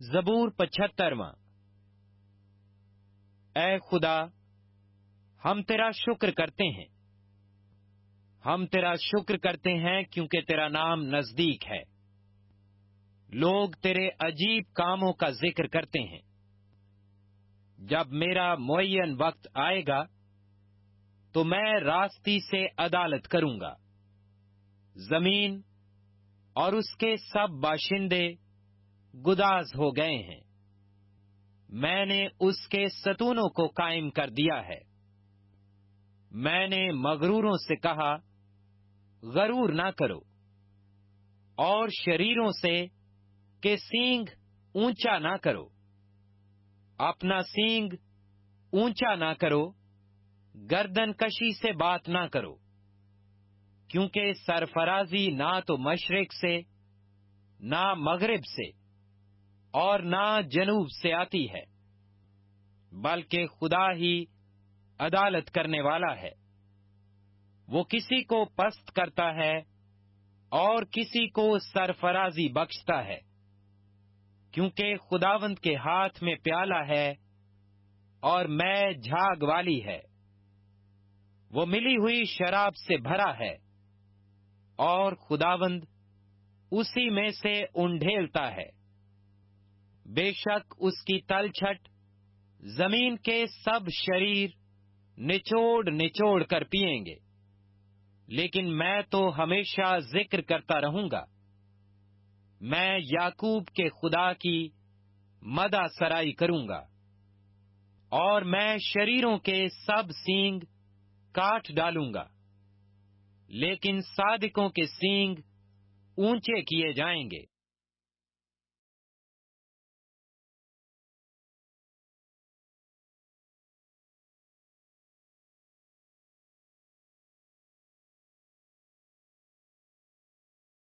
زبور 75۔ اے خدا، ہم تیرا شکر کرتے ہیں، ہم تیرا شکر کرتے ہیں کیونکہ تیرا نام نزدیک ہے۔ لوگ تیرے عجیب کاموں کا ذکر کرتے ہیں۔ جب میرا معین وقت آئے گا تو میں راستی سے عدالت کروں گا۔ زمین اور اس کے سب باشندے گداز ہو گئے ہیں۔ میں نے اس کے ستونوں کو قائم کر دیا ہے۔ میں نے مغروروں سے کہا، غرور نہ کرو، اور شریروں سے کہ سینگ اونچا نہ کرو۔ اپنا سینگ اونچا نہ کرو، گردن کشی سے بات نہ کرو، کیونکہ سرفرازی نہ تو مشرق سے، نہ مغرب سے، اور نہ جنوب سے آتی ہے، بلکہ خدا ہی عدالت کرنے والا ہے۔ وہ کسی کو پست کرتا ہے اور کسی کو سرفرازی بخشتا ہے، کیونکہ خداوند کے ہاتھ میں پیالہ ہے اور میں جھاگ والی ہے۔ وہ ملی ہوئی شراب سے بھرا ہے اور خداوند اسی میں سے انڈھیلتا ہے۔ بے شک اس کی تلچھٹ زمین کے سب شریر نچوڑ نچوڑ کر پیئیں گے، لیکن میں تو ہمیشہ ذکر کرتا رہوں گا۔ میں یعقوب کے خدا کی مدح سرائی کروں گا، اور میں شریروں کے سب سینگ کاٹ ڈالوں گا، لیکن صادقوں کے سینگ اونچے کیے جائیں گے۔